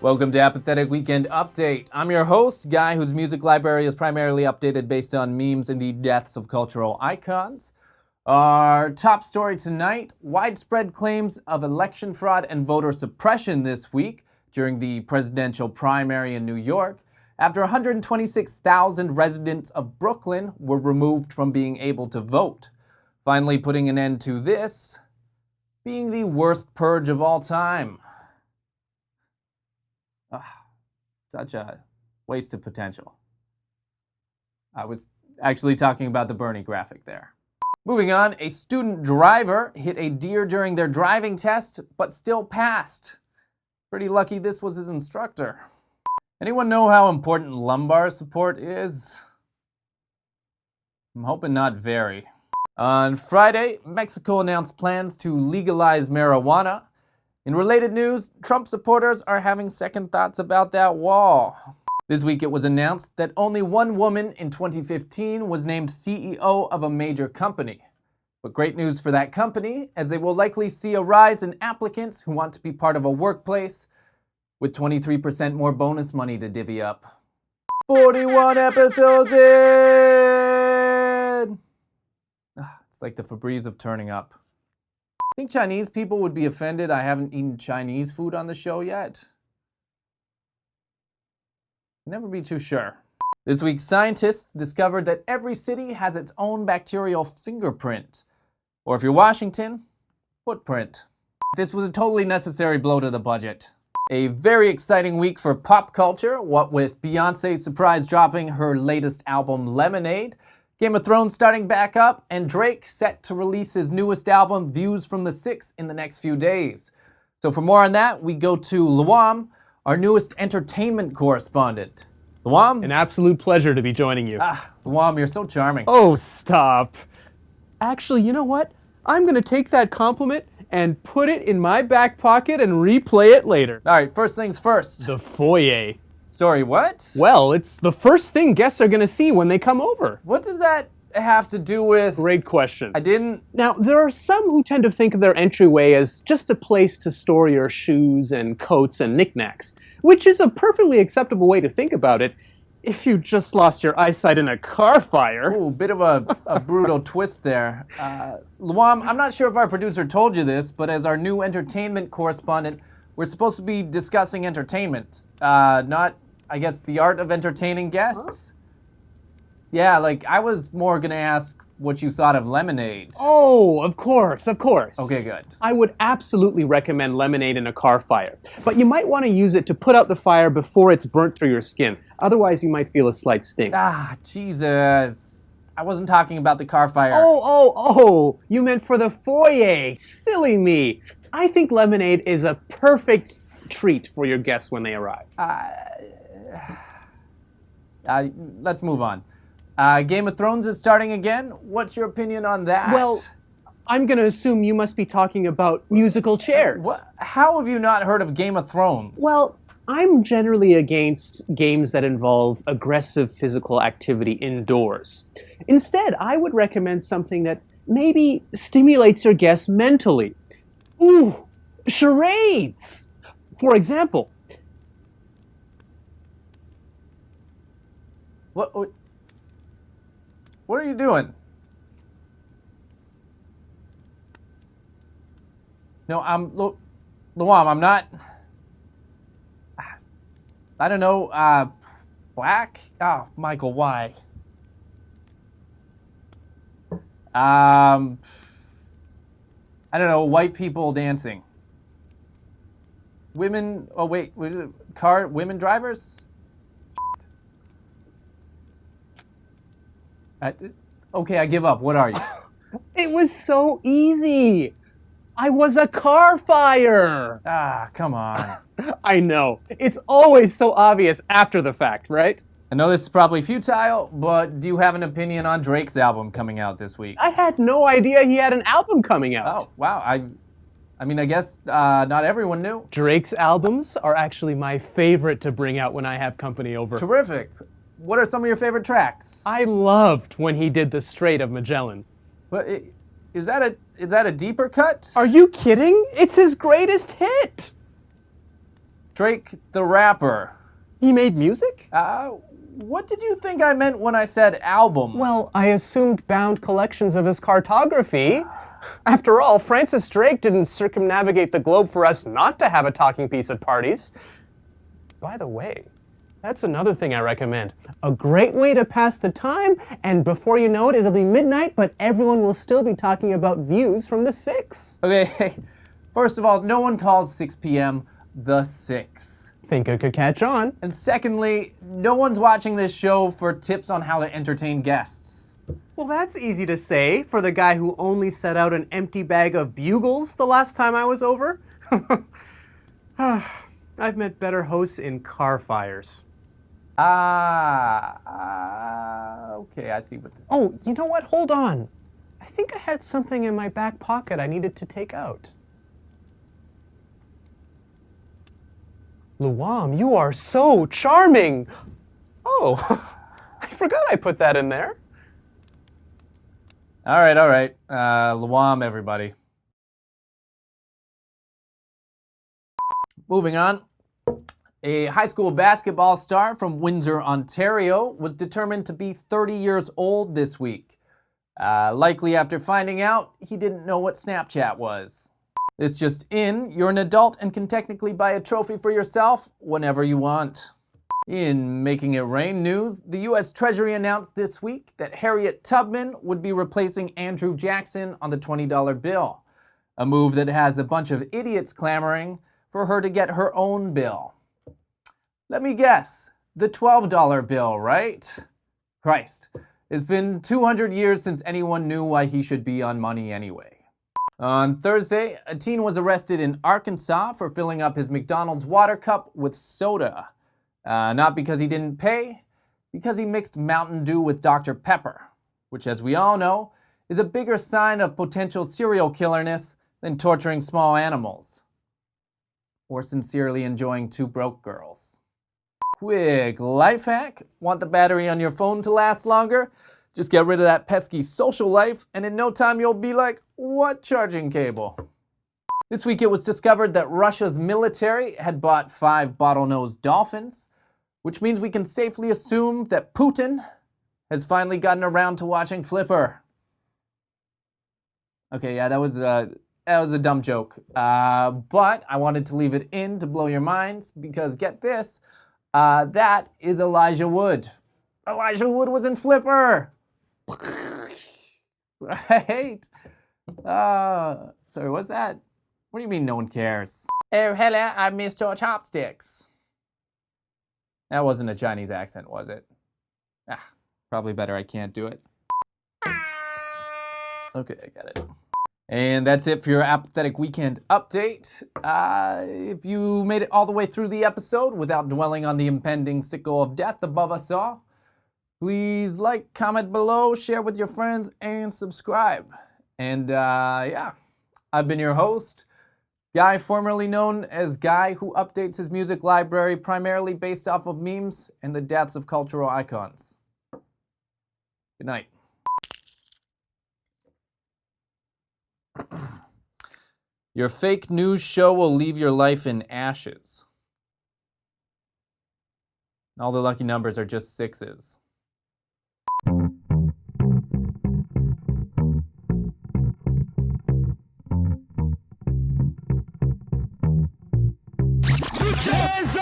Welcome to Apathetic Weekend Update. I'm your host, Guy, whose music library is primarily updated based on memes and the deaths of cultural icons. Our top story tonight, widespread claims of election fraud and voter suppression this week during the presidential primary in New York, after 126,000 residents of Brooklyn were removed from being able to vote, finally putting an end to this being the worst purge of all time. Such a waste of potential. I was actually talking about the Bernie graphic there. Moving on, a student driver hit a deer during their driving test, but still passed. Pretty lucky this was his instructor. Anyone know how important lumbar support is? I'm hoping not very. On Friday, Mexico announced plans to legalize marijuana. In related news, Trump supporters are having second thoughts about that wall. This week it was announced that only one woman in 2015 was named CEO of a major company. But great news for that company, as they will likely see a rise in applicants who want to be part of a workplace with 23% more bonus money to divvy up. 41 episodes in! It's like the Febreze of turning up. I think Chinese people would be offended I haven't eaten Chinese food on the show yet. Never be too sure. This week, scientists discovered that every city has its own bacterial fingerprint. Or if you're Washington, footprint. This was a totally necessary blow to the budget. A very exciting week for pop culture, what with Beyonce surprise dropping her latest album, Lemonade, Game of Thrones starting back up, and Drake set to release his newest album, Views from the Six, in the next few days. So for more on that, we go to Lwam, our newest entertainment correspondent. Lwam? An absolute pleasure to be joining you. Lwam, you're so charming. Oh, stop. Actually, you know what? I'm going to take that compliment and put it in my back pocket and replay it later. All right, first things first. The foyer. Sorry, what? Well, it's the first thing guests are going to see when they come over. What does that have to do with... Great question. I didn't... Now, there are some who tend to think of their entryway as just a place to store your shoes and coats and knickknacks, which is a perfectly acceptable way to think about it if you just lost your eyesight in a car fire. Ooh, bit of a brutal twist there. Lwam, I'm not sure if our producer told you this, but as our new entertainment correspondent, we're supposed to be discussing entertainment, not, I guess, the art of entertaining guests. Huh? Yeah, like, I was more gonna ask what you thought of Lemonade. Oh, of course, of course. Okay, good. I would absolutely recommend Lemonade in a car fire, but you might want to use it to put out the fire before it's burnt through your skin. Otherwise, you might feel a slight sting. Jesus. I wasn't talking about the car fire. Oh, you meant for the foyer. Silly me. I think Lemonade is a perfect treat for your guests when they arrive. Let's move on. Game of Thrones is starting again. What's your opinion on that? Well, I'm going to assume you must be talking about musical chairs. How have you not heard of Game of Thrones? Well, I'm generally against games that involve aggressive physical activity indoors. Instead, I would recommend something that maybe stimulates your guests mentally. Ooh, charades! For example. What are you doing? No, Lwam, I'm not... I don't know, black? Oh, Michael, why? I don't know, white people dancing. Women, oh wait, women drivers? Okay, I give up. What are you? It was so easy. I was a car fire. Come on. I know. It's always so obvious after the fact, right? I know this is probably futile, but do you have an opinion on Drake's album coming out this week? I had no idea he had an album coming out. Oh, wow. I mean, I guess not everyone knew. Drake's albums are actually my favorite to bring out when I have company over. Terrific. What are some of your favorite tracks? I loved when he did the Strait of Magellan. But is that a deeper cut? Are you kidding? It's his greatest hit. Drake the rapper. He made music? What did you think I meant when I said album? Well, I assumed bound collections of his cartography. After all, Francis Drake didn't circumnavigate the globe for us not to have a talking piece at parties. By the way, that's another thing I recommend. A great way to pass the time, and before you know it, it'll be midnight, but everyone will still be talking about views from the 6. Okay, first of all, no one calls 6 p.m. the 6. Think it could catch on. And secondly, no one's watching this show for tips on how to entertain guests. Well, that's easy to say for the guy who only set out an empty bag of bugles the last time I was over. I've met better hosts in car fires. Okay, I see what this is. Oh, you know what? Hold on. I think I had something in my back pocket I needed to take out. Lwam, you are so charming. Oh, I forgot I put that in there. All right. Lwam, everybody. Moving on. A high school basketball star from Windsor, Ontario, was determined to be 30 years old this week. Likely after finding out he didn't know what Snapchat was. This just in, you're an adult and can technically buy a trophy for yourself whenever you want. In Making It Rain news, the U.S. Treasury announced this week that Harriet Tubman would be replacing Andrew Jackson on the $20 bill, a move that has a bunch of idiots clamoring for her to get her own bill. Let me guess, the $12 bill, right? Christ, it's been 200 years since anyone knew why he should be on money anyway. On Thursday, a teen was arrested in Arkansas for filling up his McDonald's water cup with soda. Not because he didn't pay, because he mixed Mountain Dew with Dr. Pepper, which, as we all know, is a bigger sign of potential serial killerness than torturing small animals. Or sincerely enjoying 2 broke girls. Quick life hack. Want the battery on your phone to last longer? Just get rid of that pesky social life, and in no time you'll be like, what charging cable? This week it was discovered that Russia's military had bought 5 bottlenose dolphins, which means we can safely assume that Putin has finally gotten around to watching Flipper. Okay, yeah, that was a dumb joke. But I wanted to leave it in to blow your minds, because get this, that is Elijah Wood. Elijah Wood was in Flipper! Right? Sorry, what's that? What do you mean no one cares? Oh, hello, I missed your chopsticks. That wasn't a Chinese accent, was it? Probably better I can't do it. Okay, I got it. And that's it for your Apathetic Weekend update. If you made it all the way through the episode without dwelling on the impending sickle of death above us all, please like, comment below, share with your friends, and subscribe. And yeah, I've been your host, Guy, formerly known as Guy, who updates his music library primarily based off of memes and the deaths of cultural icons. Good night. Your fake news show will leave your life in ashes. All the lucky numbers are just 6s. Juiciest!